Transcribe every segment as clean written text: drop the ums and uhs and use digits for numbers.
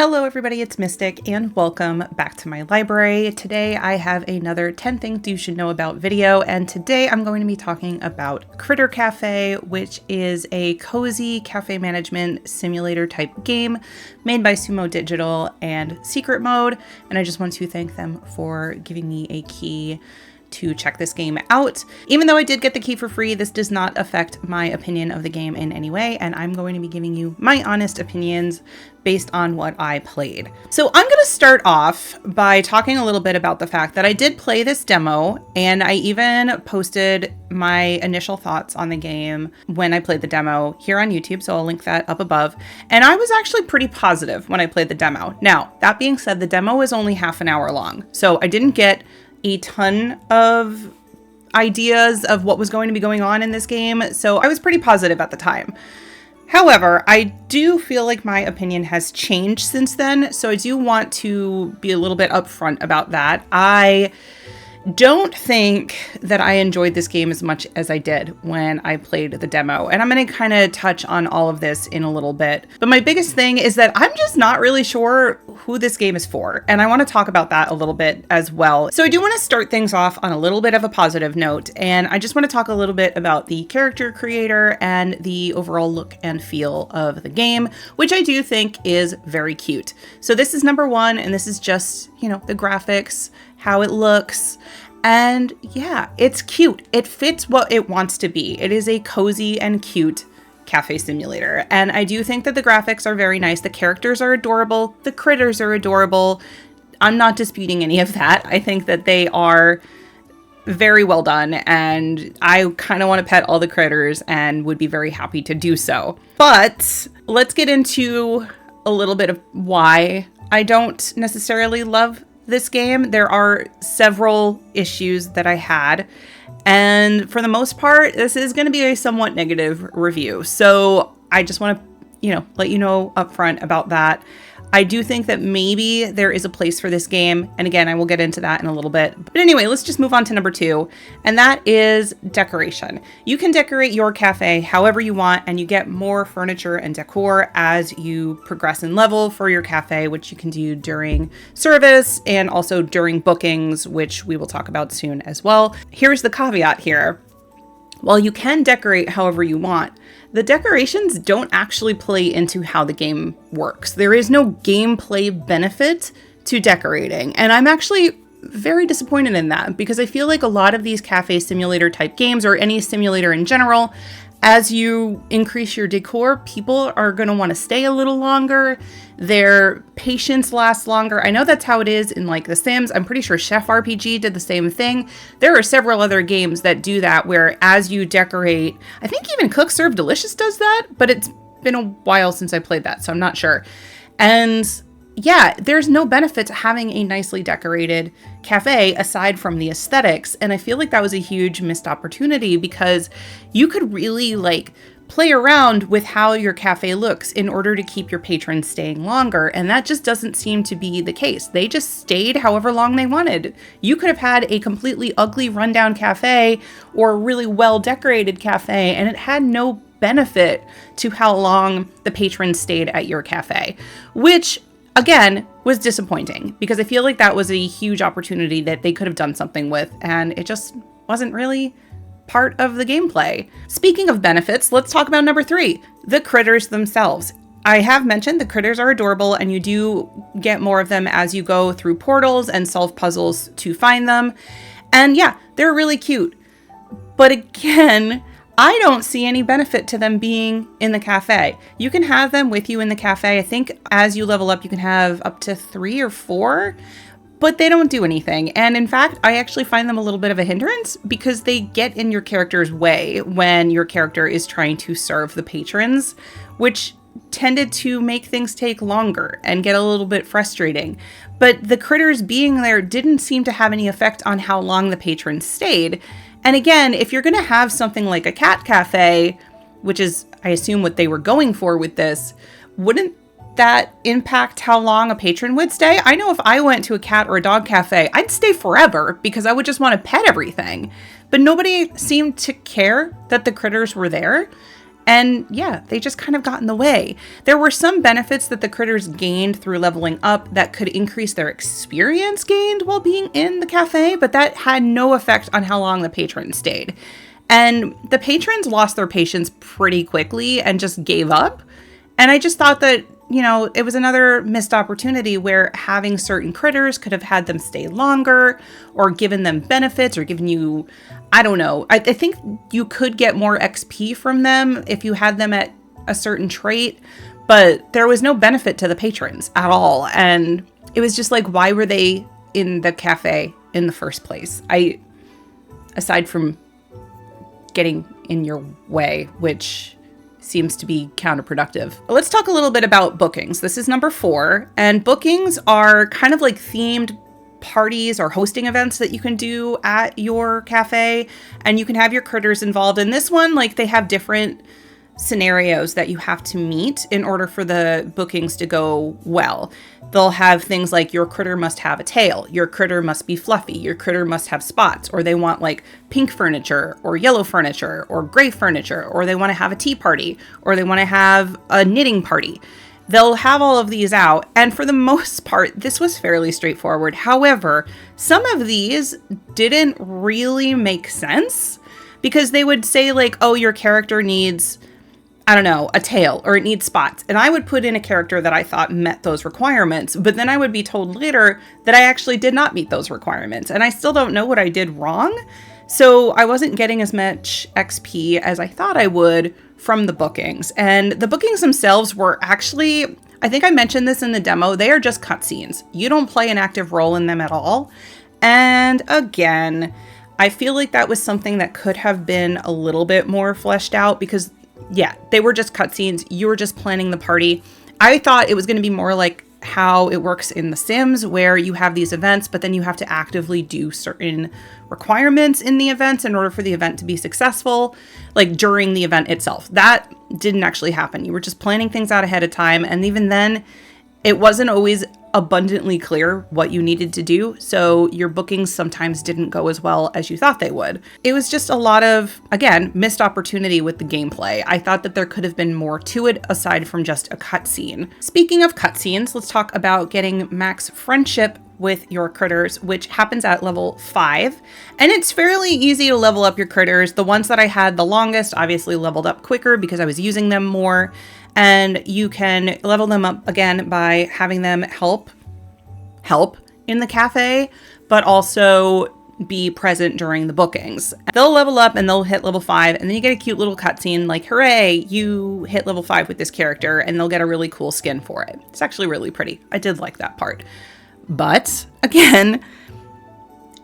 Hello everybody, it's Mystic and welcome back to my library. Today I have another 10 things you should know about video, and today I'm going to be talking about Critter Cafe, which is a cozy cafe management simulator type game made by Sumo Digital and Secret Mode, and I just want to thank them for giving me a key to check this game out. Even though I did get the key for free, this does not affect my opinion of the game in any way, and I'm going to be giving you my honest opinions based on what I played. So I'm going to start off by talking a little bit about the fact that I did play this demo, and I even posted my initial thoughts on the game when I played the demo here on YouTube, so I'll link that up above. And I was actually pretty positive when I played the demo. Now, that being said, the demo was only half an hour long, so I didn't get a ton of ideas of what was going to be going on in this game, so I was pretty positive at the time. However, I do feel like my opinion has changed since then, so I do want to be a little bit upfront about that. I don't think that I enjoyed this game as much as I did when I played the demo, and I'm going to kind of touch on all of this in a little bit. But my biggest thing is that I'm just not really sure who this game is for, and I want to talk about that a little bit as well. So I do want to start things off on a little bit of a positive note, and I just want to talk a little bit about the character creator and the overall look and feel of the game, which I do think is very cute. So this is number one, and this is just, the graphics, how it looks. And yeah, it's cute. It fits what it wants to be. It is a cozy and cute cafe simulator. And I do think that the graphics are very nice. The characters are adorable. The critters are adorable. I'm not disputing any of that. I think that they are very well done, and I kind of want to pet all the critters and would be very happy to do so. But let's get into a little bit of why I don't necessarily love this game. There are several issues that I had, and for the most part, this is going to be a somewhat negative review. So I just want to, let you know upfront about that. I do think that maybe there is a place for this game, and again, I will get into that in a little bit. But anyway, let's just move on to number two, and that is decoration. You can decorate your cafe however you want, and you get more furniture and decor as you progress in level for your cafe, which you can do during service and also during bookings, which we will talk about soon as well. Here's the caveat here. While you can decorate however you want, the decorations don't actually play into how the game works. There is no gameplay benefit to decorating, and I'm actually very disappointed in that, because I feel like a lot of these cafe simulator type games, or any simulator in general, as you increase your decor, people are going to want to stay a little longer. Their patience lasts longer. I know that's how it is in like The Sims. I'm pretty sure Chef RPG did the same thing. There are several other games that do that, where as you decorate, I think even Cook Serve Delicious does that, but it's been a while since I played that, so I'm not sure. And yeah, there's no benefit to having a nicely decorated cafe aside from the aesthetics. And I feel like that was a huge missed opportunity, because you could really play around with how your cafe looks in order to keep your patrons staying longer. And that just doesn't seem to be the case. They just stayed however long they wanted. You could have had a completely ugly rundown cafe or a really well decorated cafe, and it had no benefit to how long the patrons stayed at your cafe, which again was disappointing, because I feel like that was a huge opportunity that they could have done something with, and it just wasn't really part of the gameplay. Speaking of benefits, let's talk about number three, the critters themselves. I have mentioned the critters are adorable, and you do get more of them as you go through portals and solve puzzles to find them. And yeah, they're really cute. But again, I don't see any benefit to them being in the cafe. You can have them with you in the cafe. I think as you level up, you can have up to 3 or 4, but they don't do anything. And in fact, I actually find them a little bit of a hindrance, because they get in your character's way when your character is trying to serve the patrons, which tended to make things take longer and get a little bit frustrating. But the critters being there didn't seem to have any effect on how long the patrons stayed. And again, if you're going to have something like a cat cafe, which is, I assume, what they were going for with this, wouldn't that impact how long a patron would stay? I know if I went to a cat or a dog cafe, I'd stay forever, because I would just want to pet everything. But nobody seemed to care that the critters were there. And yeah, they just kind of got in the way. There were some benefits that the critters gained through leveling up that could increase their experience gained while being in the cafe, but that had no effect on how long the patrons stayed. And the patrons lost their patience pretty quickly and just gave up. And I just thought that, it was another missed opportunity where having certain critters could have had them stay longer or given them benefits or given you, I don't know. I think you could get more XP from them if you had them at a certain trait, but there was no benefit to the patrons at all. And it was just like, why were they in the cafe in the first place? Aside from getting in your way, which seems to be counterproductive. Let's talk a little bit about bookings. This is number 4, and bookings are kind of like themed parties or hosting events that you can do at your cafe, and you can have your critters involved. In this one, like, they have different scenarios that you have to meet in order for the bookings to go well. They'll have things like your critter must have a tail, your critter must be fluffy, your critter must have spots, or they want like pink furniture or yellow furniture or gray furniture, or they want to have a tea party, or they want to have a knitting party. They'll have all of these out, and for the most part, this was fairly straightforward. However, some of these didn't really make sense because they would say like, oh, your character needs, I don't know, a tail, or it needs spots. And I would put in a character that I thought met those requirements, but then I would be told later that I actually did not meet those requirements. And I still don't know what I did wrong. So I wasn't getting as much XP as I thought I would from the bookings. And the bookings themselves were actually, I think I mentioned this in the demo, they are just cutscenes. You don't play an active role in them at all. And again, I feel like that was something that could have been a little bit more fleshed out because yeah, they were just cutscenes. You were just planning the party. I thought it was going to be more like how it works in The Sims, where you have these events, but then you have to actively do certain requirements in the events in order for the event to be successful, like during the event itself. That didn't actually happen. You were just planning things out ahead of time. And even then, it wasn't always abundantly clear what you needed to do, so your bookings sometimes didn't go as well as you thought they would. It was just a lot of, again, missed opportunity with the gameplay. I thought that there could have been more to it aside from just a cutscene. Speaking of cutscenes, let's talk about getting max friendship with your critters, which happens at level 5. And it's fairly easy to level up your critters. The ones that I had the longest obviously leveled up quicker because I was using them more. And you can level them up again by having them help in the cafe, but also be present during the bookings. They'll level up and they'll hit level 5, and then you get a cute little cutscene like, hooray, you hit level 5 with this character, and they'll get a really cool skin for it. It's actually really pretty. I did like that part. But again,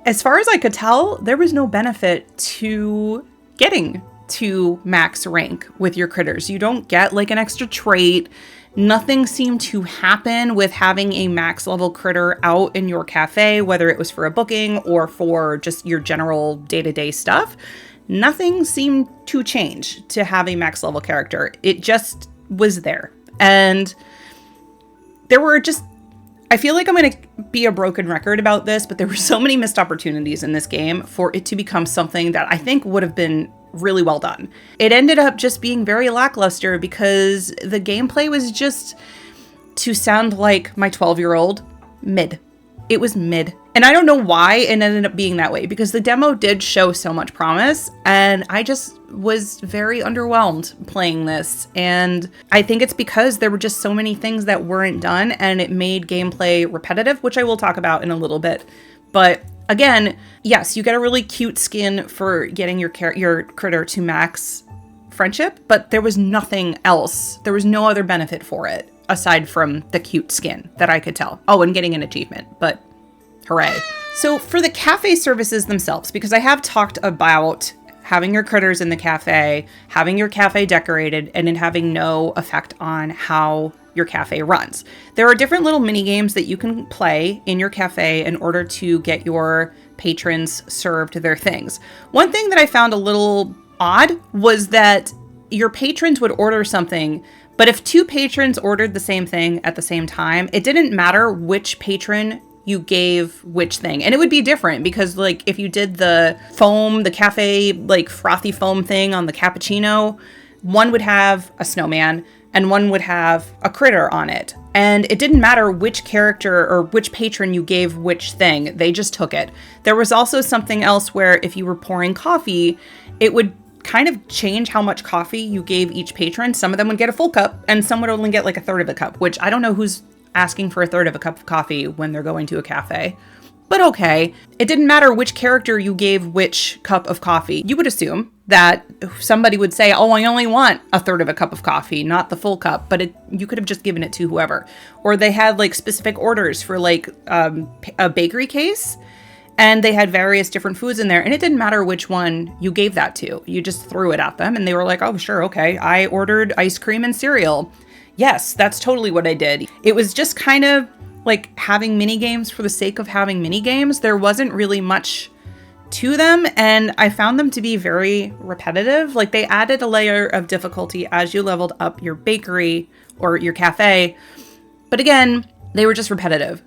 as far as I could tell, there was no benefit to getting to max rank with your critters. You don't get like an extra trait. Nothing seemed to happen with having a max level critter out in your cafe, whether it was for a booking or for just your general day-to-day stuff. Nothing seemed to change to have a max level character. It just was there. And there were just, I feel like I'm going to be a broken record about this, but there were so many missed opportunities in this game for it to become something that I think would have been really well done. It ended up just being very lackluster because the gameplay was just, to sound like my 12-year-old, mid. It was mid. And I don't know why it ended up being that way, because the demo did show so much promise, and I just was very underwhelmed playing this. And I think it's because there were just so many things that weren't done, and it made gameplay repetitive, which I will talk about in a little bit. But again, yes, you get a really cute skin for getting your critter to max friendship, but there was nothing else. There was no other benefit for it aside from the cute skin that I could tell. Oh, and getting an achievement, but hooray. So for the cafe services themselves, because I have talked about having your critters in the cafe, having your cafe decorated, and it having no effect on how your cafe runs. There are different little mini games that you can play in your cafe in order to get your patrons served their things. One thing that I found a little odd was that your patrons would order something, but if 2 patrons ordered the same thing at the same time, it didn't matter which patron you gave which thing. And it would be different because like if you did the foam, the cafe, like frothy foam thing on the cappuccino, one would have a snowman and one would have a critter on it. And it didn't matter which character or which patron you gave which thing, they just took it. There was also something else where if you were pouring coffee, it would kind of change how much coffee you gave each patron. Some of them would get a full cup and some would only get like a third of a cup, which I don't know who's asking for a third of a cup of coffee when they're going to a cafe. But okay, it didn't matter which character you gave which cup of coffee. You would assume that somebody would say, oh, I only want a third of a cup of coffee, not the full cup, but you could have just given it to whoever. Or they had like specific orders for like a bakery case, and they had various different foods in there, and it didn't matter which one you gave that to. You just threw it at them, and they were like, oh, sure, okay, I ordered ice cream and cereal. Yes, that's totally what I did. It was just kind of like having mini games for the sake of having mini games. There wasn't really much to them, and I found them to be very repetitive. Like they added a layer of difficulty as you leveled up your bakery or your cafe, but again, they were just repetitive.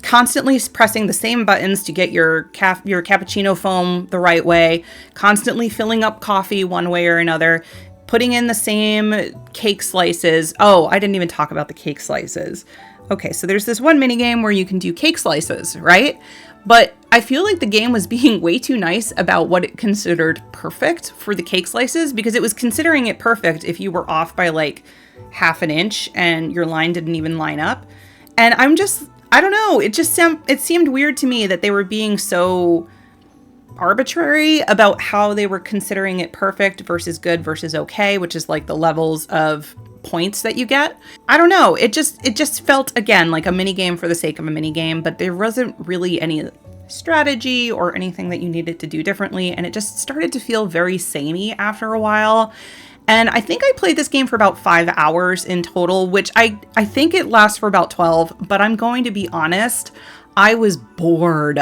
Constantly pressing the same buttons to get your cappuccino foam the right way, constantly filling up coffee one way or another, putting in the same cake slices. Oh, I didn't even talk about the cake slices. Okay, so there's this one mini game where you can do cake slices, right? But I feel like the game was being way too nice about what it considered perfect for the cake slices, because it was considering it perfect if you were off by like half an inch and your line didn't even line up. And I don't know, it seemed weird to me that they were being so arbitrary about how they were considering it perfect versus good versus okay, which is like the levels of points that you get. I don't know. It just felt, again, like a mini game for the sake of a mini game, but there wasn't really any strategy or anything that you needed to do differently. And it just started to feel very samey after a while. And I think I played this game for about 5 hours in total, which I think it lasts for about 12, but I'm going to be honest, I was bored.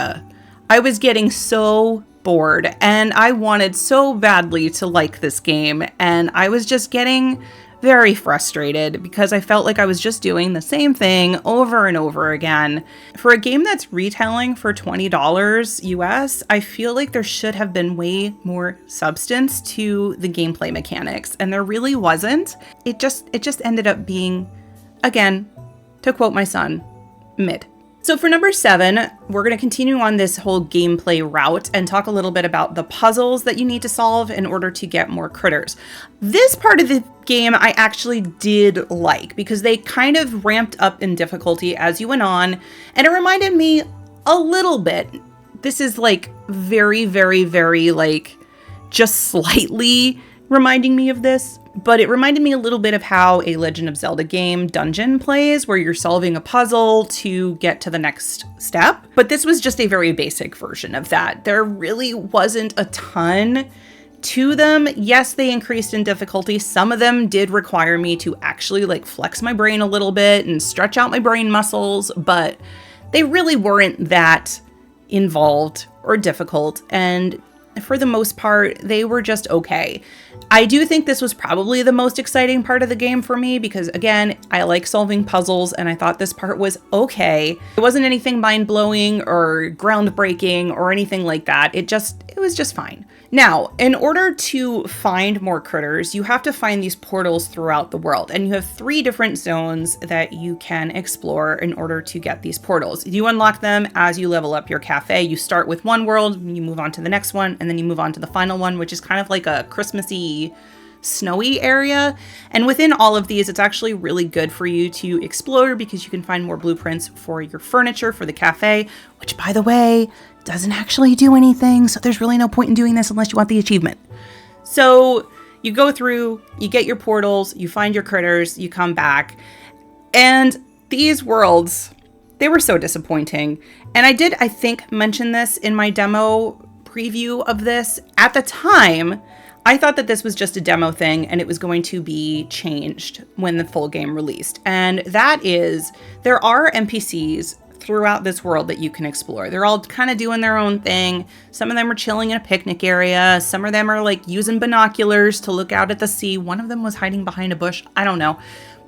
I was getting so bored and I wanted so badly to like this game, and I was just getting very frustrated because I felt like I was just doing the same thing over and over again. For a game that's retailing for $20 US, I feel like there should have been way more substance to the gameplay mechanics, and there really wasn't. It just ended up being, again, to quote my son, mid. So for number 7, we're going to continue on this whole gameplay route and talk a little bit about the puzzles that you need to solve in order to get more critters. This part of the game I actually did like because they kind of ramped up in difficulty as you went on, and it reminded me a little bit. This is like very, very, very like just slightly reminding me of this, but it reminded me a little bit of how a Legend of Zelda game dungeon plays, where you're solving a puzzle to get to the next step. But this was just a very basic version of that. There really wasn't a ton to them. Yes, they increased in difficulty. Some of them did require me to actually like flex my brain a little bit and stretch out my brain muscles, but they really weren't that involved or difficult. And for the most part, they were just okay. I do think this was probably the most exciting part of the game for me because, again, I like solving puzzles and I thought this part was okay. It wasn't anything mind-blowing or groundbreaking or anything like that. It was just fine. Now, in order to find more critters, you have to find these portals throughout the world, and you have 3 different zones that you can explore in order to get these portals. You unlock them as you level up your cafe. You start with one world, you move on to the next one, and then you move on to the final one, which is kind of like a Christmassy, snowy area. And within all of these, it's actually really good for you to explore because you can find more blueprints for your furniture for the cafe, which, by the way, doesn't actually do anything, so there's really no point in doing this unless you want the achievement. So you go through, you get your portals, you find your critters, you come back, and these worlds, they were so disappointing. And I did, I think, mention this in my demo preview of this. At the time, I thought that this was just a demo thing and it was going to be changed when the full game released. And that is, there are NPCs throughout this world that you can explore. They're all kind of doing their own thing. Some of them are chilling in a picnic area. Some of them are like using binoculars to look out at the sea. One of them was hiding behind a bush. I don't know.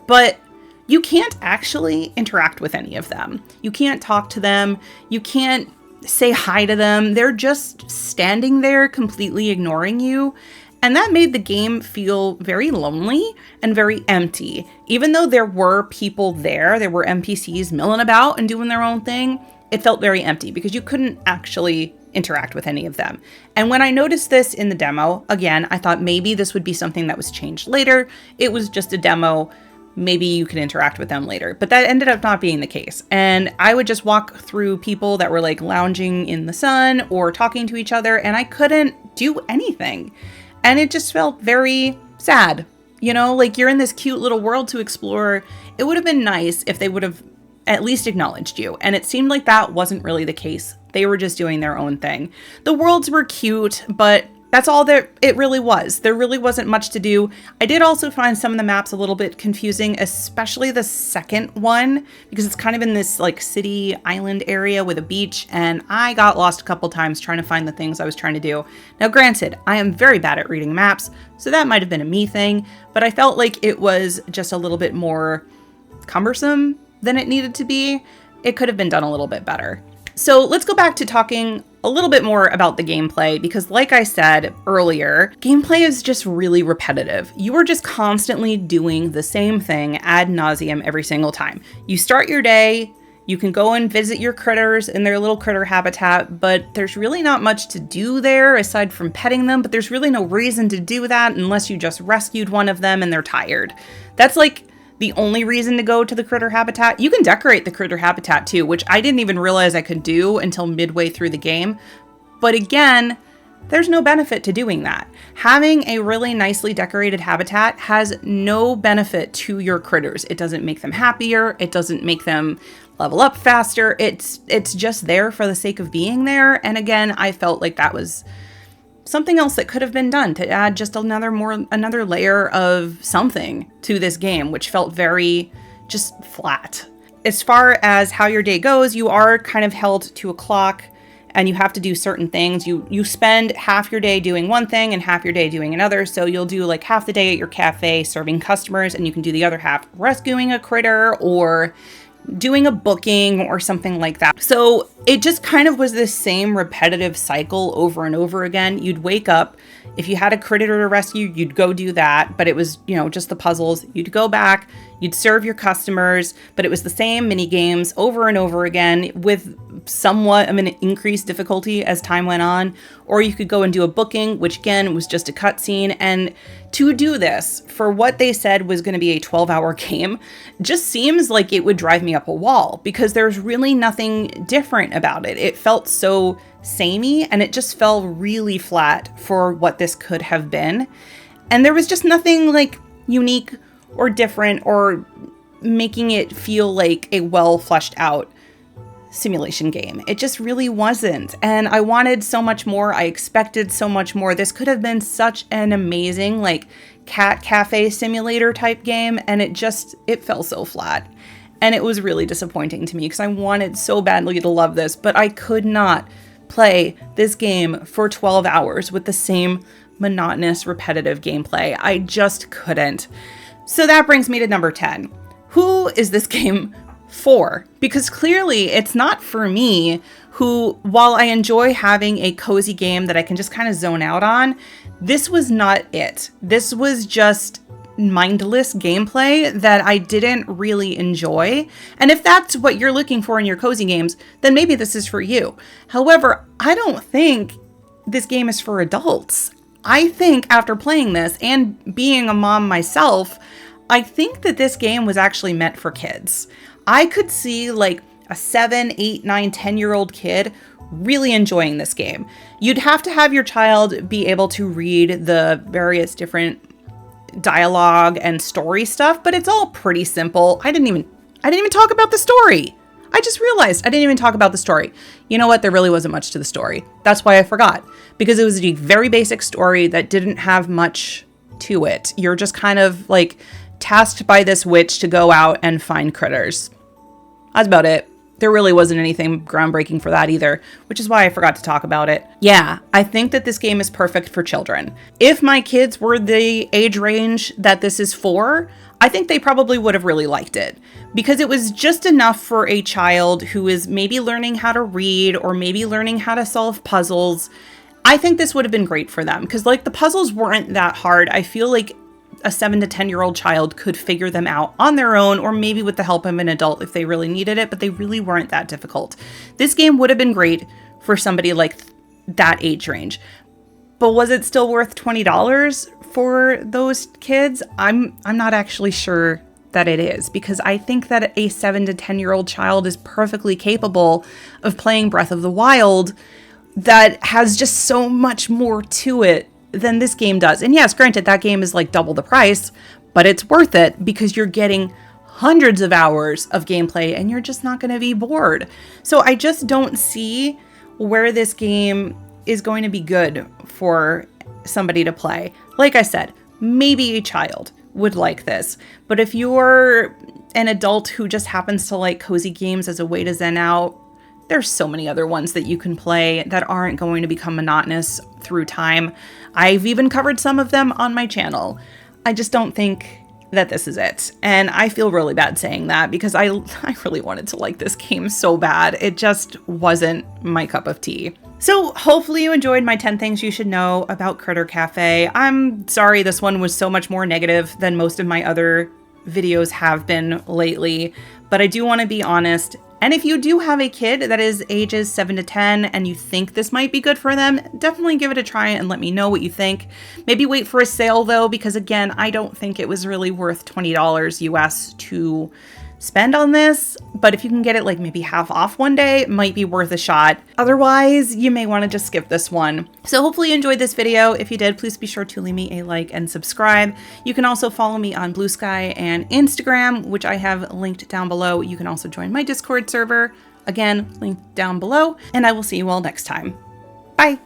But you can't actually interact with any of them. You can't talk to them. You can't say hi to them. They're just standing there completely ignoring you. And that made the game feel very lonely and very empty. Even though there were people there were NPCs milling about and doing their own thing, it felt very empty because you couldn't actually interact with any of them. And when I noticed this in the demo, again, I thought maybe this would be something that was changed later. It was just a demo. Maybe you could interact with them later, but that ended up not being the case. And I would just walk through people that were like lounging in the sun or talking to each other, and I couldn't do anything. And it just felt very sad. You know, like you're in this cute little world to explore. It would have been nice if they would have at least acknowledged you. And it seemed like that wasn't really the case. They were just doing their own thing. The worlds were cute, but that's all there it really was. There really wasn't much to do. I did also find some of the maps a little bit confusing, especially the second one, because it's kind of in this like city island area with a beach, and I got lost a couple times trying to find the things I was trying to do. Now, granted, I am very bad at reading maps, so that might have been a me thing, but I felt like it was just a little bit more cumbersome than it needed to be. It could have been done a little bit better. So let's go back to talking a little bit more about the gameplay, because like I said earlier, gameplay is just really repetitive. You are just constantly doing the same thing ad nauseum every single time. You start your day, you can go and visit your critters in their little critter habitat, but there's really not much to do there aside from petting them, but there's really no reason to do that unless you just rescued one of them and they're tired. That's like the only reason to go to the critter habitat. You can decorate the critter habitat too, which I didn't even realize I could do until midway through the game. But again, there's no benefit to doing that. Having a really nicely decorated habitat has no benefit to your critters. It doesn't make them happier. It doesn't make them level up faster. It's just there for the sake of being there. And again, I felt like that was something else that could have been done to add just another layer of something to this game, which felt very just flat. As far as how your day goes, you are kind of held to a clock and you have to do certain things. You spend half your day doing one thing and half your day doing another. So you'll do like half the day at your cafe serving customers, and you can do the other half rescuing a critter or doing a booking or something like that. So it just kind of was this same repetitive cycle over and over again. You'd wake up, if you had a critter to rescue, you'd go do that, but it was, just the puzzles. You'd go back, you'd serve your customers, but it was the same mini games over and over again with somewhat of an increased difficulty as time went on. Or you could go and do a booking, which again was just a cutscene. And to do this for what they said was going to be a 12-hour game just seems like it would drive me up a wall, because there's really nothing different about it. It felt so samey, and it just fell really flat for what this could have been. And there was just nothing like unique or different or making it feel like a well fleshed out simulation game. It just really wasn't. And I wanted so much more. I expected so much more. This could have been such an amazing like cat cafe simulator type game, and it fell so flat. And it was really disappointing to me because I wanted so badly to love this, but I could not play this game for 12 hours with the same monotonous, repetitive gameplay. I just couldn't. So that brings me to number 10. Who is this game for? Because clearly it's not for me, who, while I enjoy having a cozy game that I can just kind of zone out on, this was not it. This was just mindless gameplay that I didn't really enjoy. And if that's what you're looking for in your cozy games, then maybe this is for you. However, I don't think this game is for adults. I think after playing this and being a mom myself, I think that this game was actually meant for kids. I could see like a 7, 8, 9, 10-year-old kid really enjoying this game. You'd have to have your child be able to read the various different dialogue and story stuff, but it's all pretty simple. I didn't even talk about the story. I just realized I didn't even talk about the story. You know what? There really wasn't much to the story. That's why I forgot, because it was a very basic story that didn't have much to it. You're just kind of like tasked by this witch to go out and find critters. That's about it. There really wasn't anything groundbreaking for that either, which is why I forgot to talk about it. Yeah, I think that this game is perfect for children. If my kids were the age range that this is for, I think they probably would have really liked it, because it was just enough for a child who is maybe learning how to read or maybe learning how to solve puzzles. I think this would have been great for them because like the puzzles weren't that hard. I feel like a 7 to 10-year-old child could figure them out on their own, or maybe with the help of an adult if they really needed it, but they really weren't that difficult. This game would have been great for somebody like that age range. But was it still worth $20 for those kids? I'm not actually sure that it is, because I think that a 7 to 10-year-old child is perfectly capable of playing Breath of the Wild that has just so much more to it than this game does. And yes, granted, that game is like double the price, but it's worth it because you're getting hundreds of hours of gameplay and you're just not going to be bored. So I just don't see where this game is going to be good for somebody to play. Like I said, maybe a child would like this, but if you're an adult who just happens to like cozy games as a way to zen out, there's so many other ones that you can play that aren't going to become monotonous through time. I've even covered some of them on my channel. I just don't think that this is it. And I feel really bad saying that because I really wanted to like this game so bad. It just wasn't my cup of tea. So hopefully you enjoyed my 10 things you should know about Critter Cafe. I'm sorry this one was so much more negative than most of my other videos have been lately, but I do want to be honest. And if you do have a kid that is ages 7 to 10 and you think this might be good for them, definitely give it a try and let me know what you think. Maybe wait for a sale though, because again, I don't think it was really worth $20 US to spend on this. But if you can get it like maybe half off one day, it might be worth a shot. Otherwise, you may want to just skip this one. So hopefully you enjoyed this video. If you did, please be sure to leave me a like and subscribe. You can also follow me on Blue Sky and Instagram, which I have linked down below. You can also join my Discord server, again, linked down below, and I will see you all next time. Bye.